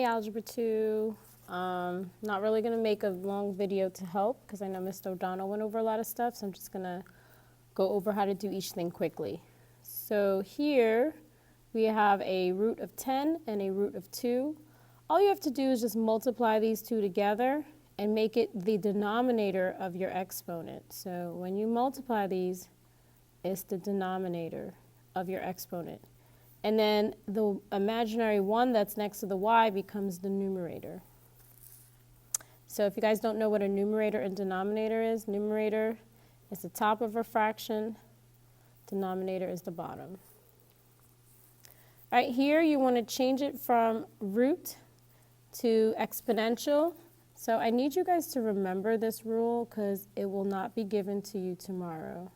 Algebra 2. Not really going to make a long video to help because I know Mr. O'Donnell went over a lot of stuff, so I'm just going to go over how to do each thing quickly. So here we have a root of 10 and a root of 2. All you have to do is just multiply these two together and make it the denominator of your exponent. So when you multiply these, it's the denominator of your exponent. And then the imaginary 1 that's next to the y becomes the numerator. So if you guys don't know what a numerator and denominator is, numerator is the top of a fraction, denominator is the bottom. All right, here you want to change it from root to exponential. So I need you guys to remember this rule because it will not be given to you tomorrow.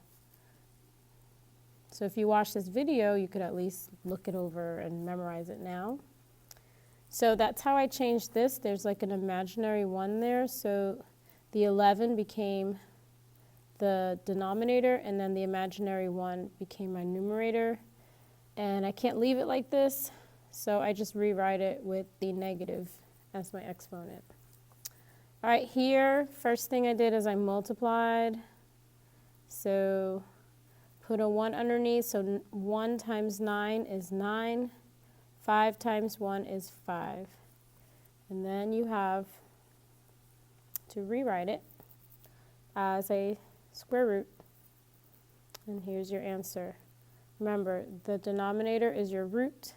So if you watch this video, you could at least look it over and memorize it now. So that's how I changed this. There's like an imaginary 1 there. So the 11 became the denominator, and then the imaginary 1 became my numerator. And I can't leave it like this, so I just rewrite it with the negative as my exponent. All right, here, first thing I did is I multiplied. So put a 1 underneath, so 1 times 9 is 9. 5 times 1 is 5. And then you have to rewrite it as a square root. And here's your answer. Remember, the denominator is your root.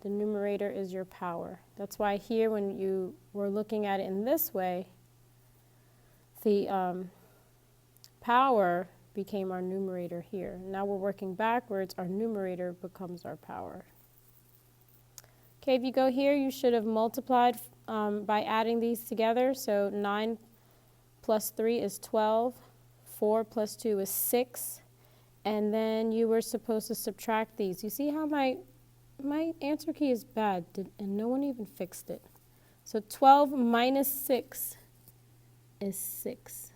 The numerator is your power. That's why here when you were looking at it in this way, the power became our numerator here. Now we're working backwards. Our numerator becomes our power. Okay, if you go here, you should have multiplied by adding these together. So 9 plus 3 is 12. 4 plus 2 is 6. And then you were supposed to subtract these. You see how my answer key is bad, and no one even fixed it. So 12 minus 6 is 6.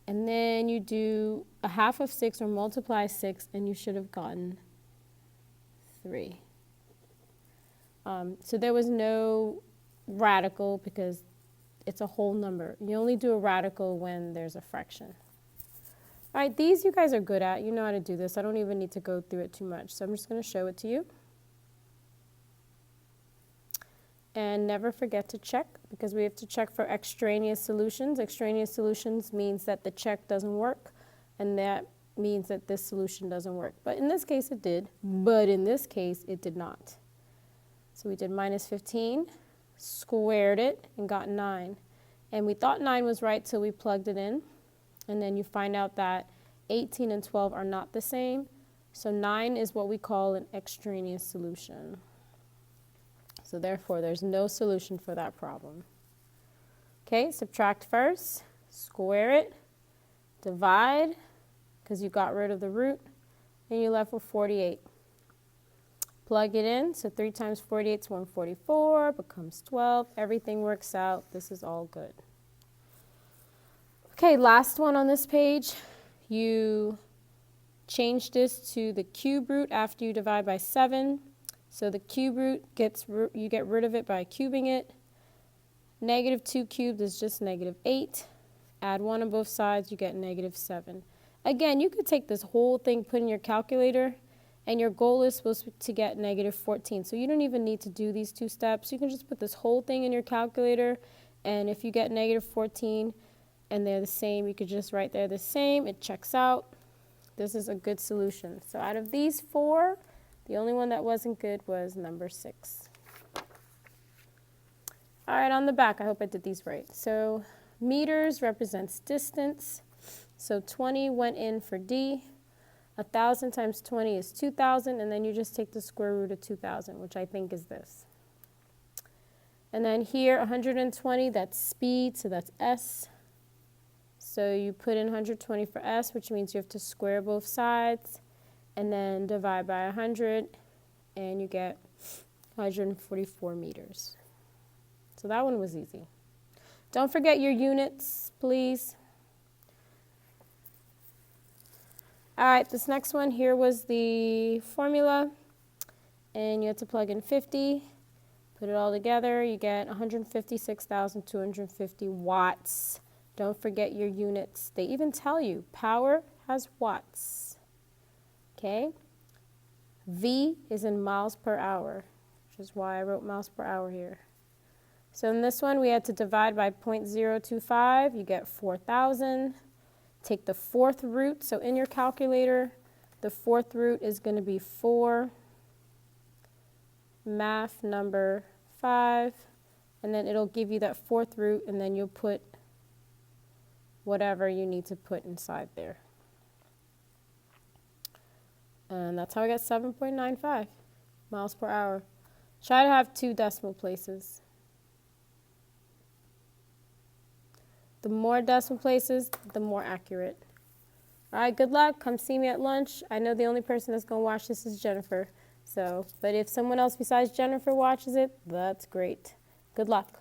And then you do a half of 6 or multiply 6, and you should have gotten 3. So there was no radical because it's a whole number. You only do a radical when there's a fraction. All right, these you guys are good at. You know how to do this. I don't even need to go through it too much. So I'm just going to show it to you. And never forget to check, because we have to check for extraneous solutions. Extraneous solutions means that the check doesn't work, and that means that this solution doesn't work. But in this case it did, but in this case it did not. So we did minus 15, squared it, and got 9. And we thought 9 was right till we plugged it in. And then you find out that 18 and 12 are not the same. So 9 is what we call an extraneous solution. So therefore, there's no solution for that problem. Okay, subtract first, square it, divide, because you got rid of the root, and you're left with 48. Plug it in, so 3 times 48 is 144, becomes 12. Everything works out. This is all good. Okay, last one on this page. You change this to the cube root after you divide by 7. So the cube root you get rid of it by cubing it. Negative 2 cubed is just negative 8. Add 1 on both sides, you get negative 7. Again, you could take this whole thing, put in your calculator, and your goal is supposed to get negative 14. So you don't even need to do these 2 steps. You can just put this whole thing in your calculator, and if you get negative 14 and they're the same, you could just write they're the same. It checks out. This is a good solution. So out of these 4, the only one that wasn't good was number 6. All right, on the back, I hope I did these right. So meters represents distance. So 20 went in for D. 1,000 times 20 is 2,000, and then you just take the square root of 2,000, which I think is this. And then here, 120, that's speed, so that's S. So you put in 120 for S, which means you have to square both sides, and then divide by 100, and you get 144 meters. So that one was easy. Don't forget your units, please. All right, this next one here was the formula, and you have to plug in 50, Put it all together, you get 156,250 watts. Don't forget your units. They even tell you power has watts. Okay? V is in miles per hour, which is why I wrote miles per hour here. So in this one, we had to divide by 0.025. You get 4,000. Take the fourth root. So in your calculator, the fourth root is going to be 4, math number 5, and then it'll give you that fourth root, and then you'll put whatever you need to put inside there. And that's how I got 7.95 miles per hour. Try to have 2 decimal places. The more decimal places, the more accurate. All right, good luck. Come see me at lunch. I know the only person that's going to watch this is Jennifer. But if someone else besides Jennifer watches it, that's great. Good luck.